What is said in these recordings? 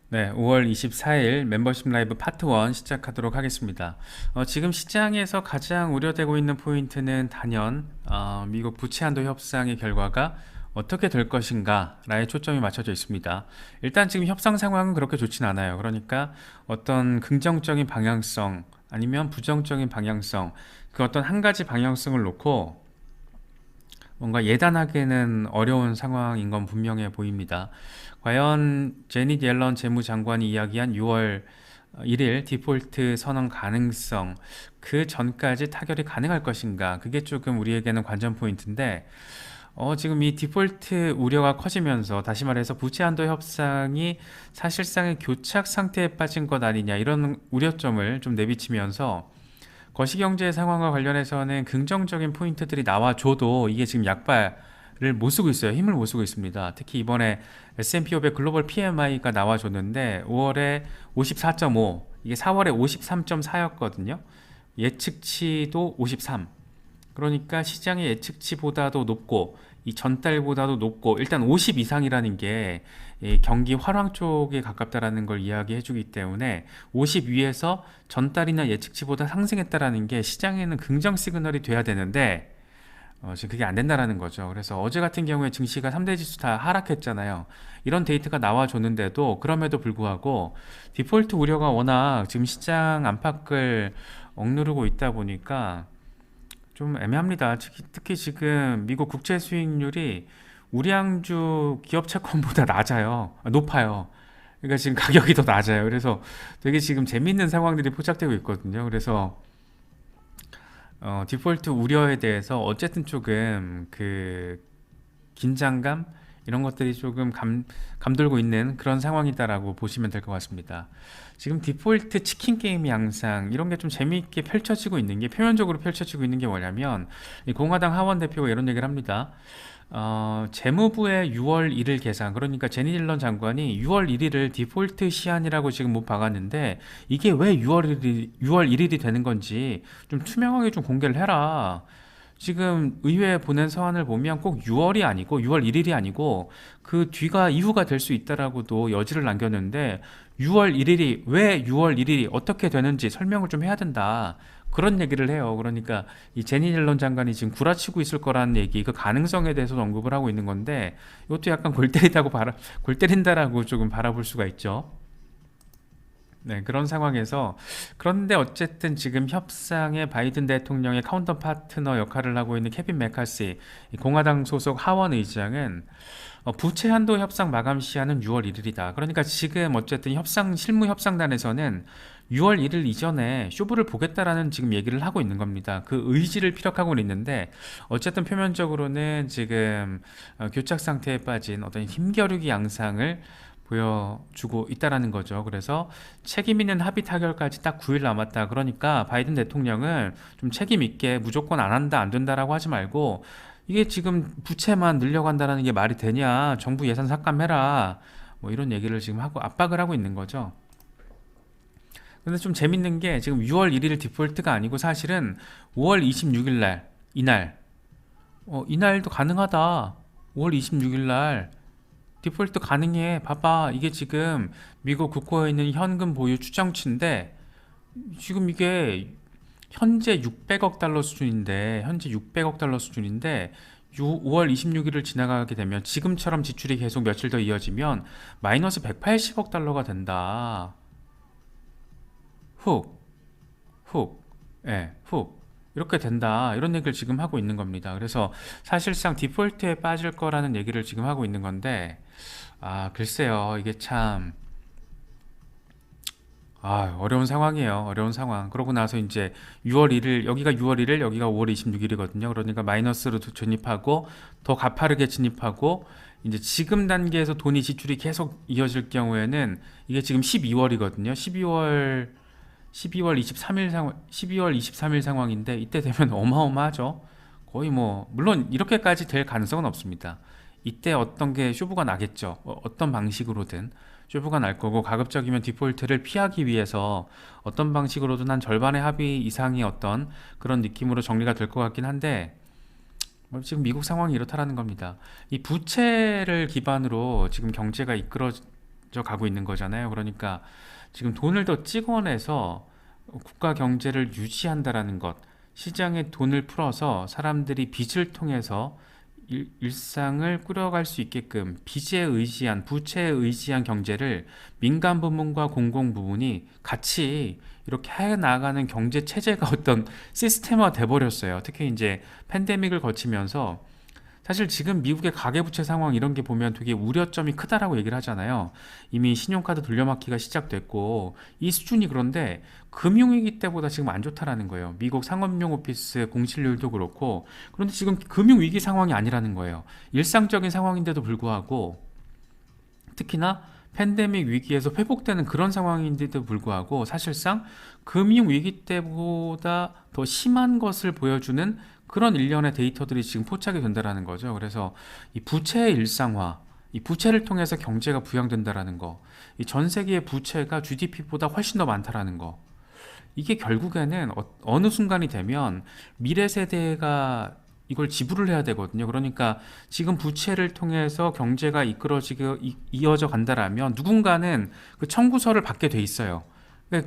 네, 5월 24일 멤버십 라이브 파트 1 시작하도록 하겠습니다. 지금 시장에서 가장 우려되고 있는 포인트는 단연 미국 부채 한도 협상의 결과가 어떻게 될 것인가 라에 초점이 맞춰져 있습니다. 일단 지금 협상 상황은 그렇게 좋진 않아요. 그러니까 어떤 긍정적인 방향성 아니면 부정적인 방향성, 그 어떤 한 가지 방향성을 놓고 뭔가 예단하기는 어려운 상황인 건 분명해 보입니다. 과연 제닛 옐런 재무장관이 이야기한 6월 1일 디폴트 선언 가능성, 그 전까지 타결이 가능할 것인가, 그게 조금 우리에게는 관전 포인트인데, 지금 이 디폴트 우려가 커지면서 다시 말해서 부채 한도 협상이 사실상의 교착 상태에 빠진 것 아니냐, 이런 우려점을 좀 내비치면서 거시경제 상황과 관련해서는 긍정적인 포인트들이 나와줘도 이게 지금 약발을 못 쓰고 있어요. 힘을 못 쓰고 있습니다. 특히 이번에 S&P 500 글로벌 PMI가 나와줬는데 5월에 54.5, 이게 4월에 53.4였거든요. 예측치도 53. 그러니까 시장의 예측치보다도 높고 이 전달보다도 높고, 일단 50 이상이라는 게 경기 활황 쪽에 가깝다라는 걸 이야기해 주기 때문에 50 위에서 전달이나 예측치보다 상승했다라는 게 시장에는 긍정 시그널이 돼야 되는데 지금 그게 안 된다라는 거죠. 그래서 어제 같은 경우에 증시가 3대 지수 다 하락했잖아요. 이런 데이터가 나와줬는데도, 그럼에도 불구하고 디폴트 우려가 워낙 지금 시장 안팎을 억누르고 있다 보니까 좀 애매합니다. 특히 지금 미국 국채 수익률이 우량주 기업 채권보다 낮아요. 높아요. 그러니까 지금 가격이 더 낮아요. 그래서 되게 지금 재밌는 상황들이 포착되고 있거든요. 그래서 디폴트 우려에 대해서 어쨌든 조금 그 긴장감 이런 것들이 조금 감돌고 있는 그런 상황이다라고 보시면 될 것 같습니다. 지금 디폴트 치킨 게임 양상 이런 게 좀 재미있게 펼쳐지고 있는 게, 표면적으로 펼쳐지고 있는 게 뭐냐면, 이 공화당 하원 대표가 이런 얘기를 합니다. 재무부의 6월 1일 계산, 그러니까 제니 딜런 장관이 6월 1일을 디폴트 시한이라고 지금 못 박았는데 이게 왜 6월 1일이 되는 건지 좀 투명하게 좀 공개를 해라. 지금 의회에 보낸 서한을 보면 꼭 6월이 아니고 6월 1일이 아니고 그 뒤가 이후가 될 수 있다라고도 여지를 남겼는데, 6월 1일이 왜 6월 1일이 어떻게 되는지 설명을 좀 해야 된다. 그런 얘기를 해요. 그러니까 이 제니 옐런 장관이 지금 구라치고 있을 거라는 얘기, 그 가능성에 대해서 언급을 하고 있는 건데, 이것도 약간 골 때린다라고 조금 바라볼 수가 있죠. 네, 그런 상황에서, 그런데 어쨌든 지금 협상에 바이든 대통령의 카운터 파트너 역할을 하고 있는 케빈 메카시, 이 공화당 소속 하원 의장은 부채 한도 협상 마감 시한은 6월 1일이다. 그러니까 지금 어쨌든 실무 협상단에서는 6월 1일 이전에 쇼부를 보겠다라는 지금 얘기를 하고 있는 겁니다. 그 의지를 피력하고 있는데, 어쨌든 표면적으로는 지금 교착 상태에 빠진 어떤 힘겨루기 양상을 보여주고 있다라는 거죠. 그래서 책임 있는 합의 타결까지 딱 9일 남았다. 그러니까 바이든 대통령은 좀 책임 있게 무조건 안 한다, 안 된다라고 하지 말고, 이게 지금 부채만 늘려간다라는 게 말이 되냐? 정부 예산 삭감해라. 뭐 이런 얘기를 지금 하고 압박을 하고 있는 거죠. 근데 좀 재밌는 게, 지금 6월 1일 디폴트가 아니고 사실은 5월 26일 날, 이날, 이날도 가능하다. 5월 26일 날 디폴트 가능해. 봐봐. 이게 지금 미국 국고에 있는 현금 보유 추정치인데, 지금 이게 현재 600억 달러 수준인데, 5월 26일을 지나가게 되면 지금처럼 지출이 계속 며칠 더 이어지면 마이너스 180억 달러가 된다. 훅, 훅, 훅. 이렇게 된다. 이런 얘기를 지금 하고 있는 겁니다. 그래서 사실상 디폴트에 빠질 거라는 얘기를 지금 하고 있는 건데, 글쎄요. 이게 참, 어려운 상황이에요. 어려운 상황. 그러고 나서 이제 6월 1일, 여기가 6월 1일, 여기가 5월 26일이거든요. 그러니까 마이너스로 진입하고, 더 가파르게 진입하고, 이제 지금 단계에서 돈이 지출이 계속 이어질 경우에는, 이게 지금 12월이거든요. 12월 23일 상황인데, 이때 되면 어마어마하죠. 거의 뭐, 물론 이렇게까지 될 가능성은 없습니다. 이때 어떤 게 쇼부가 나겠죠. 어떤 방식으로든 쇼부가 날 거고, 가급적이면 디폴트를 피하기 위해서 어떤 방식으로든 한 절반의 합의 이상의 어떤 그런 느낌으로 정리가 될 것 같긴 한데, 지금 미국 상황이 이렇다라는 겁니다. 이 부채를 기반으로 지금 경제가 가고 있는 거잖아요. 그러니까 지금 돈을 더 찍어내서 국가 경제를 유지한다라는 것, 시장에 돈을 풀어서 사람들이 빚을 통해서 일상을 꾸려갈 수 있게끔 빚에 의지한, 부채에 의지한 경제를 민간 부문과 공공 부문이 같이 이렇게 해 나가는 경제 체제가 어떤 시스템화 돼 버렸어요. 특히 이제 팬데믹을 거치면서 사실 지금 미국의 가계부채 상황 이런 게 보면 되게 우려점이 크다라고 얘기를 하잖아요. 이미 신용카드 돌려막기가 시작됐고 이 수준이, 그런데 금융위기 때보다 지금 안 좋다라는 거예요. 미국 상업용 오피스 공실률도 그렇고. 그런데 지금 금융위기 상황이 아니라는 거예요. 일상적인 상황인데도 불구하고, 특히나 팬데믹 위기에서 회복되는 그런 상황인데도 불구하고 사실상 금융위기 때보다 더 심한 것을 보여주는 그런 일련의 데이터들이 지금 포착이 된다라는 거죠. 그래서 이 부채의 일상화, 이 부채를 통해서 경제가 부양된다라는 거, 이 전 세계의 부채가 GDP보다 훨씬 더 많다라는 거, 이게 결국에는 어느 순간이 되면 미래 세대가 이걸 지불을 해야 되거든요. 그러니까 지금 부채를 통해서 경제가 이끌어지고 이어져 간다라면 누군가는 그 청구서를 받게 돼 있어요.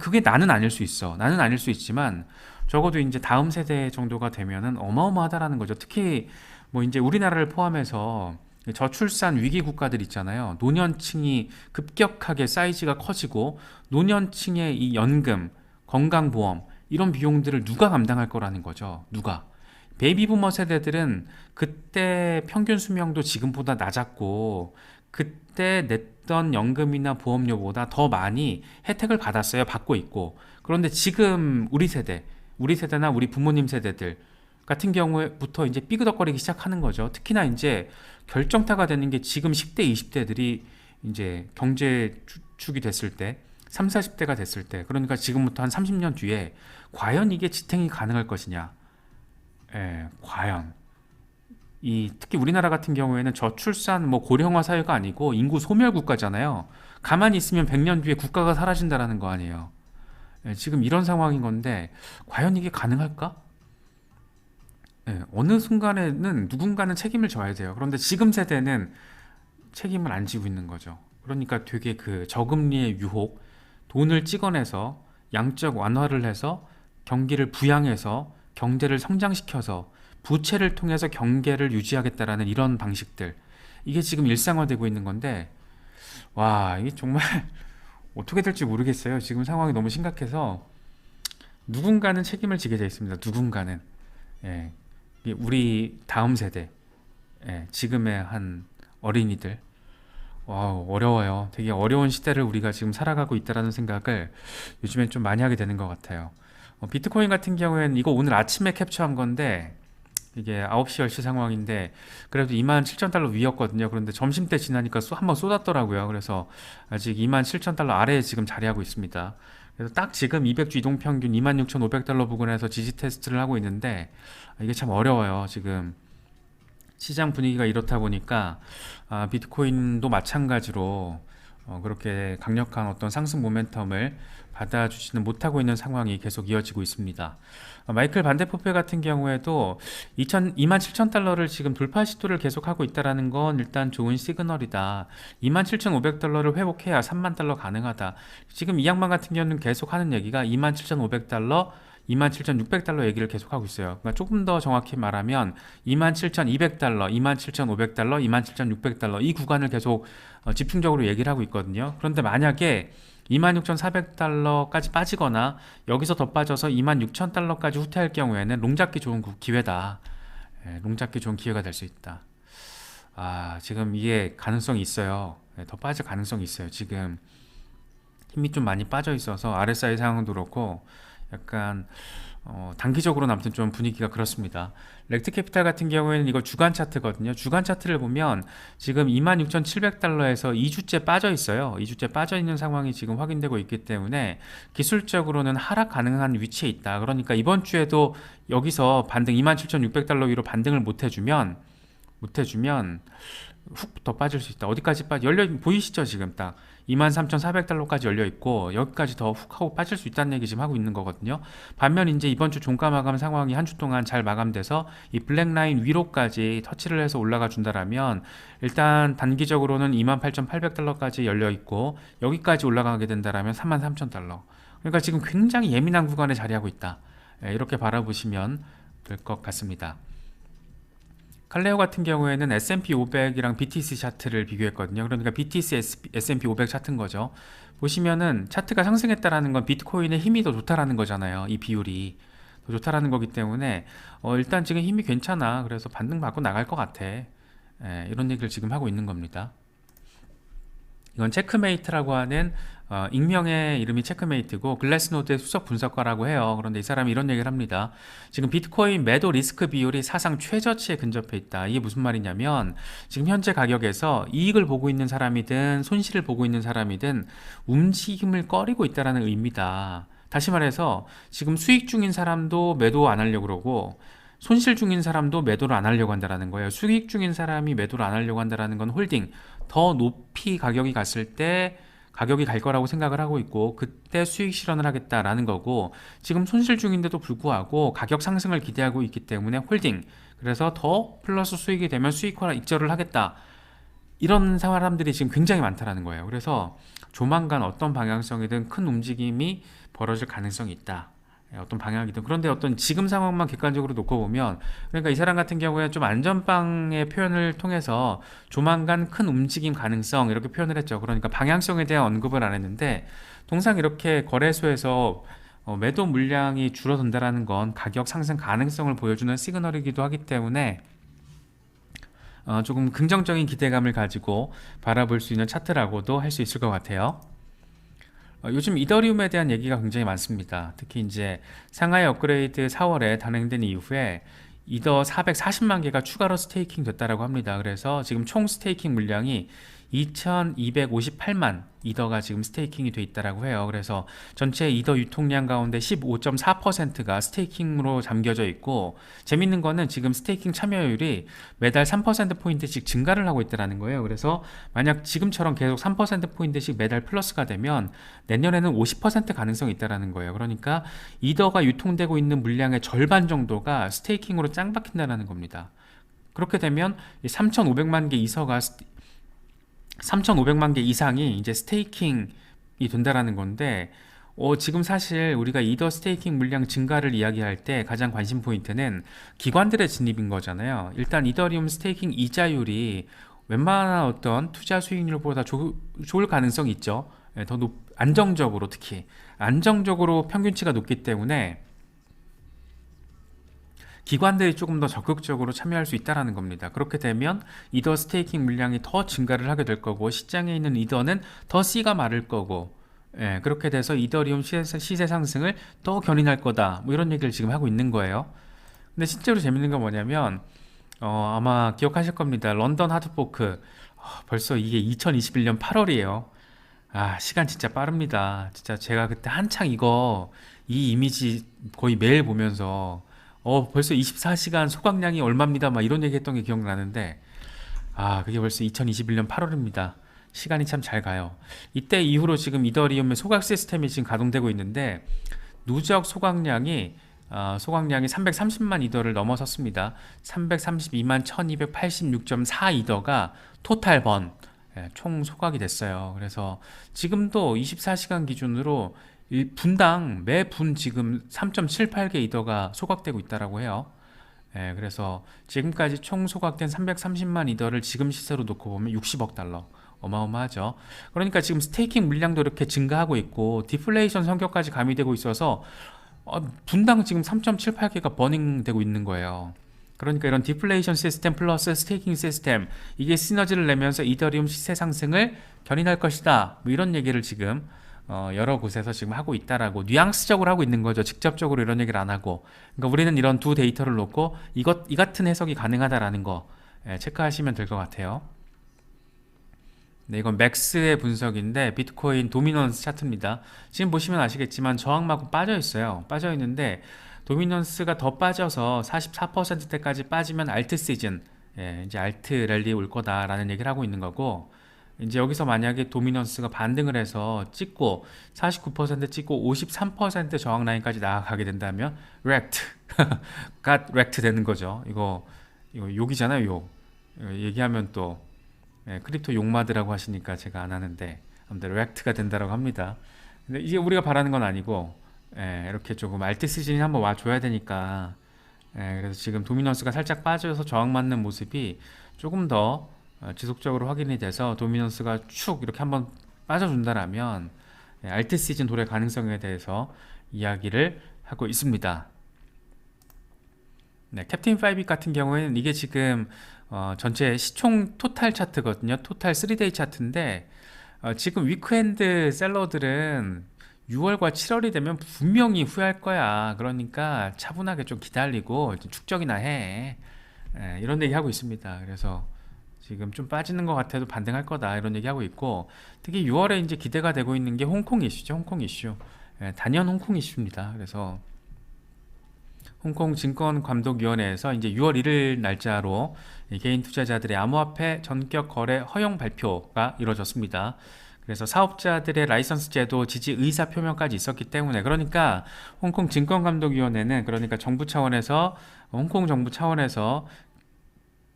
그게 나는 아닐 수 있어. 나는 아닐 수 있지만 적어도 이제 다음 세대 정도가 되면은 어마어마하다라는 거죠. 특히 뭐 이제 우리나라를 포함해서 저출산 위기 국가들 있잖아요. 노년층이 급격하게 사이즈가 커지고 노년층의 이 연금, 건강보험 이런 비용들을 누가 감당할 거라는 거죠. 누가? 베이비부머 세대들은 그때 평균 수명도 지금보다 낮았고 그때 냈던 연금이나 보험료보다 더 많이 혜택을 받았어요. 받고 있고. 그런데 지금 우리 세대나 우리 부모님 세대들 같은 경우에부터 이제 삐그덕거리기 시작하는 거죠. 특히나 이제 결정타가 되는 게 지금 10대, 20대들이 이제 경제 축이 됐을 때, 3, 40대가 됐을 때, 그러니까 지금부터 한 30년 뒤에 과연 이게 지탱이 가능할 것이냐. 예, 과연. 특히 우리나라 같은 경우에는 저출산 뭐 고령화 사회가 아니고 인구 소멸 국가잖아요. 가만히 있으면 100년 뒤에 국가가 사라진다라는 거 아니에요. 예, 지금 이런 상황인 건데 과연 이게 가능할까? 예, 어느 순간에는 누군가는 책임을 져야 돼요. 그런데 지금 세대는 책임을 안 지고 있는 거죠. 그러니까 되게 그 저금리의 유혹, 돈을 찍어내서 양적 완화를 해서 경기를 부양해서 경제를 성장시켜서 부채를 통해서 경계를 유지하겠다라는 이런 방식들, 이게 지금 일상화되고 있는 건데, 와, 이게 정말 어떻게 될지 모르겠어요. 지금 상황이 너무 심각해서 누군가는 책임을 지게 돼 있습니다. 누군가는. 예, 우리 다음 세대, 예, 지금의 한 어린이들. 와, 어려워요. 되게 어려운 시대를 우리가 지금 살아가고 있다라는 생각을 요즘엔 좀 많이 하게 되는 것 같아요. 비트코인 같은 경우에는 이거 오늘 아침에 캡처한 건데 이게 9시 10시 상황인데 그래도 27,000달러 위였거든요. 그런데 점심때 지나니까 한번 쏟았더라고요. 그래서 아직 27,000달러 아래에 지금 자리하고 있습니다. 그래서 딱 지금 200주 이동평균 26,500달러 부근에서 지지 테스트를 하고 있는데 이게 참 어려워요. 지금 시장 분위기가 이렇다 보니까 비트코인도 마찬가지로 그렇게 강력한 어떤 상승 모멘텀을 받아주지는 못하고 있는 상황이 계속 이어지고 있습니다. 마이클 반데포페 같은 경우에도 27,000달러를 지금 돌파 시도를 계속하고 있다는 건 일단 좋은 시그널이다. 27,500달러를 회복해야 3만 달러 가능하다. 지금 이 양반 같은 경우는 계속 하는 얘기가 27,500달러, 27,600달러 얘기를 계속하고 있어요. 그러니까 조금 더 정확히 말하면 27,200달러, 27,500달러, 27,600달러 이 구간을 계속 집중적으로 얘기를 하고 있거든요. 그런데 만약에 26,400달러까지 빠지거나 여기서 더 빠져서 26,000달러까지 후퇴할 경우에는 롱잡기 좋은 기회다. 예, 롱잡기 좋은 기회가 될 수 있다. 지금 이게 가능성이 있어요. 예, 더 빠질 가능성이 있어요. 지금 힘이 좀 많이 빠져 있어서 RSI 상황도 그렇고 약간 단기적으로는 아무튼 좀 분위기가 그렇습니다. 렉트캐피탈 같은 경우에는 이거 주간 차트거든요. 주간 차트를 보면 지금 26,700달러에서 2주째 빠져 있어요. 2주째 빠져 있는 상황이 지금 확인되고 있기 때문에 기술적으로는 하락 가능한 위치에 있다. 그러니까 이번 주에도 여기서 반등 27,600달러 위로 반등을 못 해주면 훅 더 빠질 수 있다. 어디까지 보이시죠? 지금 딱 23,400달러까지 열려 있고 여기까지 더 훅 하고 빠질 수 있다는 얘기 지금 하고 있는 거거든요. 반면 이제 이번 주 종가 마감 상황이 한 주 동안 잘 마감돼서 이 블랙라인 위로까지 터치를 해서 올라가 준다라면 일단 단기적으로는 28,800달러까지 열려 있고 여기까지 올라가게 된다라면 33,000달러. 그러니까 지금 굉장히 예민한 구간에 자리하고 있다. 이렇게 바라보시면 될 것 같습니다. 칼레오 같은 경우에는 S&P 500이랑 BTC 차트를 비교했거든요. 그러니까 BTC S&P 500 차트인 거죠. 보시면은 차트가 상승했다라는 건 비트코인의 힘이 더 좋다라는 거잖아요. 이 비율이 더 좋다라는 거기 때문에 일단 지금 힘이 괜찮아. 그래서 반등 받고 나갈 것 같아. 이런 얘기를 지금 하고 있는 겁니다. 이건 체크메이트라고 하는 익명의 이름이 체크메이트고 글래스노드의 수석 분석가라고 해요. 그런데 이 사람이 이런 얘기를 합니다. 지금 비트코인 매도 리스크 비율이 사상 최저치에 근접해 있다. 이게 무슨 말이냐면 지금 현재 가격에서 이익을 보고 있는 사람이든 손실을 보고 있는 사람이든 움직임을 꺼리고 있다는 의미다. 다시 말해서 지금 수익 중인 사람도 매도 안 하려고 그러고 손실 중인 사람도 매도를 안 하려고 한다는 거예요. 수익 중인 사람이 매도를 안 하려고 한다는 건 홀딩, 더 높이 가격이 갔을 때 가격이 갈 거라고 생각을 하고 있고 그때 수익 실현을 하겠다라는 거고, 지금 손실 중인데도 불구하고 가격 상승을 기대하고 있기 때문에 홀딩, 그래서 더 플러스 수익이 되면 수익화 익절을 하겠다, 이런 사람들이 지금 굉장히 많다라는 거예요. 그래서 조만간 어떤 방향성이든 큰 움직임이 벌어질 가능성이 있다. 어떤 방향이든. 그런데 어떤 지금 상황만 객관적으로 놓고 보면, 그러니까 이 사람 같은 경우에 좀 안전빵의 표현을 통해서 조만간 큰 움직임 가능성 이렇게 표현을 했죠. 그러니까 방향성에 대한 언급을 안 했는데, 통상 이렇게 거래소에서 매도 물량이 줄어든다라는 건 가격 상승 가능성을 보여주는 시그널이기도 하기 때문에 조금 긍정적인 기대감을 가지고 바라볼 수 있는 차트라고도 할 수 있을 것 같아요. 요즘 이더리움에 대한 얘기가 굉장히 많습니다. 특히 이제 상하이 업그레이드 4월에 단행된 이후에 이더 440만 개가 추가로 스테이킹 됐다라고 합니다. 그래서 지금 총 스테이킹 물량이 2258만 이더가 지금 스테이킹이 돼 있다라고 해요. 그래서 전체 이더 유통량 가운데 15.4%가 스테이킹으로 잠겨져 있고, 재밌는 거는 지금 스테이킹 참여율이 매달 3%포인트씩 증가를 하고 있다는 거예요. 그래서 만약 지금처럼 계속 3%포인트씩 매달 플러스가 되면 내년에는 50% 가능성이 있다는 거예요. 그러니까 이더가 유통되고 있는 물량의 절반 정도가 스테이킹으로 짱 박힌다는 겁니다. 그렇게 되면 3,500만 개 이서가 3,500만 개 이상이 이제 스테이킹이 된다라는 건데, 지금 사실 우리가 이더 스테이킹 물량 증가를 이야기할 때 가장 관심 포인트는 기관들의 진입인 거잖아요. 일단 이더리움 스테이킹 이자율이 웬만한 어떤 투자 수익률보다 좋을 가능성이 있죠. 더 안정적으로, 특히 안정적으로 평균치가 높기 때문에 기관들이 조금 더 적극적으로 참여할 수 있다는 겁니다. 그렇게 되면 이더 스테이킹 물량이 더 증가를 하게 될 거고, 시장에 있는 이더는 더 씨가 마를 거고, 그렇게 돼서 이더리움 시세 상승을 더 견인할 거다, 뭐 이런 얘기를 지금 하고 있는 거예요. 근데 실제로 재밌는 건 뭐냐면 아마 기억하실 겁니다. 런던 하드포크, 벌써 이게 2021년 8월이에요. 시간 진짜 빠릅니다. 진짜 제가 그때 한창 이 이미지 거의 매일 보면서 벌써 24시간 소각량이 얼마입니다, 막 이런 얘기 했던 게 기억나는데, 그게 벌써 2021년 8월입니다. 시간이 참 잘 가요. 이때 이후로 지금 이더리움의 소각 시스템이 지금 가동되고 있는데, 누적 소각량이 330만 이더를 넘어섰습니다. 332만 1286.4 이더가 토탈 총 소각이 됐어요. 그래서 지금도 24시간 기준으로 분당 매분 지금 3.78개 이더가 소각되고 있다라고 해요. 그래서 지금까지 총 소각된 330만 이더를 지금 시세로 놓고 보면 60억 달러, 어마어마하죠. 그러니까 지금 스테이킹 물량도 이렇게 증가하고 있고 디플레이션 성격까지 가미되고 있어서 분당 지금 3.78개가 버닝되고 있는 거예요. 그러니까 이런 디플레이션 시스템 플러스 스테이킹 시스템, 이게 시너지를 내면서 이더리움 시세 상승을 견인할 것이다, 뭐 이런 얘기를 지금 여러 곳에서 지금 하고 있다라고, 뉘앙스적으로 하고 있는 거죠. 직접적으로 이런 얘기를 안 하고. 그러니까 우리는 이런 두 데이터를 놓고 이 같은 해석이 가능하다라는 거 체크하시면 될 것 같아요. 네, 이건 맥스의 분석인데 비트코인 도미넌스 차트입니다. 지금 보시면 아시겠지만 저항마구 빠져 있어요. 빠져 있는데 도미넌스가 더 빠져서 44%대까지 빠지면 알트 시즌, 이제 알트 랠리 올 거다라는 얘기를 하고 있는 거고, 이제 여기서 만약에 도미넌스가 반등을 해서 찍고 49% 찍고 53% 저항 라인까지 나아가게 된다면 wrecked, got wrecked 되는 거죠. 이거 욕이잖아요, 욕. 이거 얘기하면 또 크립토 욕마드라고 하시니까 제가 안 하는데 아무튼 wrecked가 된다라고 합니다. 근데 이게 우리가 바라는 건 아니고 이렇게 조금 알트 시즌이 한번 와줘야 되니까 그래서 지금 도미넌스가 살짝 빠져서 저항 맞는 모습이 조금 더 지속적으로 확인이 돼서 도미넌스가 축 이렇게 한번 빠져준다라면 알트 시즌 도래 가능성에 대해서 이야기를 하고 있습니다. 네, 캡틴 5 같은 경우에는 이게 지금 전체 시총 토탈 차트거든요. 토탈 3데이 차트인데 지금 위크엔드 셀러들은 6월과 7월이 되면 분명히 후회할 거야. 그러니까 차분하게 좀 기다리고 축적이나 해. 이런 얘기 하고 있습니다. 그래서 지금 좀 빠지는 것 같아도 반등할 거다 이런 얘기 하고 있고, 특히 6월에 이제 기대가 되고 있는 게 홍콩 이슈죠. 홍콩 이슈. 단연 홍콩 이슈입니다. 그래서 홍콩 증권감독위원회에서 이제 6월 1일 날짜로 개인 투자자들의 암호화폐 전격 거래 허용 발표가 이루어졌습니다. 그래서 사업자들의 라이선스 제도 지지 의사 표명까지 있었기 때문에, 그러니까 홍콩 증권감독위원회는 그러니까 정부 차원에서 홍콩 정부 차원에서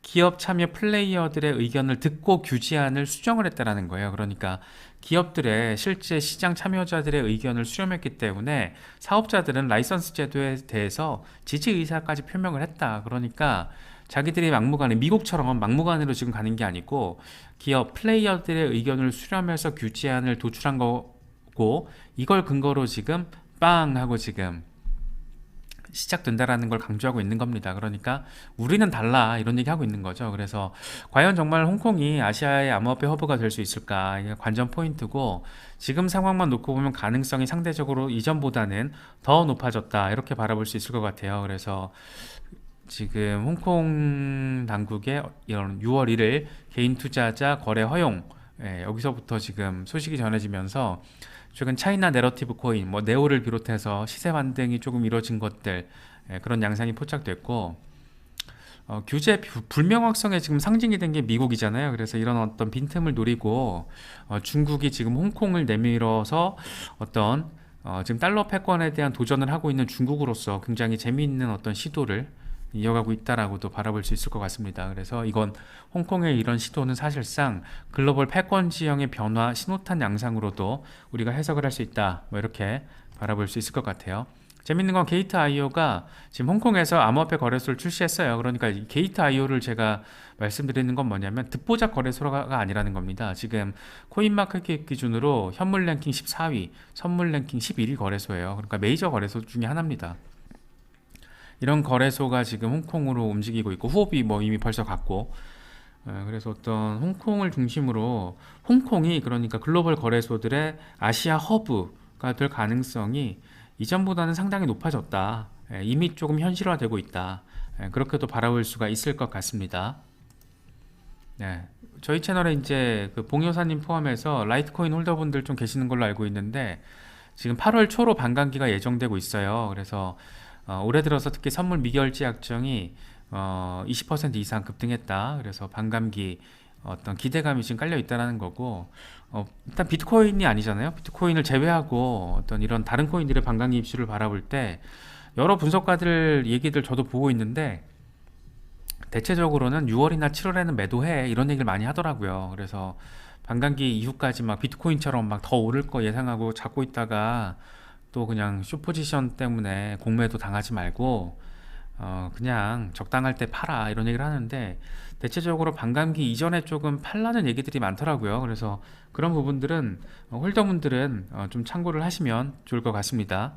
기업 참여 플레이어들의 의견을 듣고 규제안을 수정을 했다라는 거예요. 그러니까 기업들의 실제 시장 참여자들의 의견을 수렴했기 때문에 사업자들은 라이선스 제도에 대해서 지지 의사까지 표명을 했다. 그러니까 자기들이 막무가내, 미국처럼 막무가내로 지금 가는 게 아니고 기업 플레이어들의 의견을 수렴해서 규제안을 도출한 거고, 이걸 근거로 지금 빵 하고 지금 시작된다라는 걸 강조하고 있는 겁니다. 그러니까 우리는 달라 이런 얘기 하고 있는 거죠. 그래서 과연 정말 홍콩이 아시아의 암호화폐 허브가 될 수 있을까, 이게 관전 포인트고, 지금 상황만 놓고 보면 가능성이 상대적으로 이전보다는 더 높아졌다 이렇게 바라볼 수 있을 것 같아요. 그래서 지금 홍콩 당국의 이런 6월 1일 개인 투자자 거래 허용, 여기서부터 지금 소식이 전해지면서 최근 차이나 내러티브 코인, 뭐 네오를 비롯해서 시세 반등이 조금 이루어진 것들, 그런 양상이 포착됐고, 규제 불명확성의 지금 상징이 된 게 미국이잖아요. 그래서 이런 어떤 빈틈을 노리고 중국이 지금 홍콩을 내밀어서 어떤 지금 달러 패권에 대한 도전을 하고 있는 중국으로서 굉장히 재미있는 어떤 시도를 이어가고 있다라고도 바라볼 수 있을 것 같습니다. 그래서 이건 홍콩의 이런 시도는 사실상 글로벌 패권 지형의 변화, 신호탄 양상으로도 우리가 해석을 할 수 있다, 뭐 이렇게 바라볼 수 있을 것 같아요. 재밌는 건 게이트.io가 지금 홍콩에서 암호화폐 거래소를 출시했어요. 그러니까 이 게이트.io를 제가 말씀드리는 건 뭐냐면 듣보잡 거래소가 아니라는 겁니다. 지금 코인마켓 기준으로 현물 랭킹 14위, 선물 랭킹 11위 거래소예요. 그러니까 메이저 거래소 중에 하나입니다. 이런 거래소가 지금 홍콩으로 움직이고 있고, 후업이 뭐 이미 벌써 갔고, 그래서 어떤 홍콩을 중심으로 홍콩이 그러니까 글로벌 거래소들의 아시아 허브가 될 가능성이 이전보다는 상당히 높아졌다. 이미 조금 현실화되고 있다. 그렇게도 바라볼 수가 있을 것 같습니다. 네. 저희 채널에 이제 그 봉여사님 포함해서 라이트코인 홀더분들 좀 계시는 걸로 알고 있는데, 지금 8월 초로 반감기가 예정되고 있어요. 그래서 올해 들어서 특히 선물 미결제 약정이 20% 이상 급등했다. 그래서 반감기 어떤 기대감이 지금 깔려 있다는 거고, 일단 비트코인이 아니잖아요. 비트코인을 제외하고 어떤 이런 다른 코인들의 반감기 입시를 바라볼 때 여러 분석가들 얘기들 저도 보고 있는데, 대체적으로는 6월이나 7월에는 매도해 이런 얘기를 많이 하더라고요. 그래서 반감기 이후까지 막 비트코인처럼 막 더 오를 거 예상하고 잡고 있다가 또 그냥 숏 포지션 때문에 공매도 당하지 말고 그냥 적당할 때 팔아 이런 얘기를 하는데, 대체적으로 반감기 이전에 조금 팔라는 얘기들이 많더라고요. 그래서 그런 부분들은 홀더분들은 좀 참고를 하시면 좋을 것 같습니다.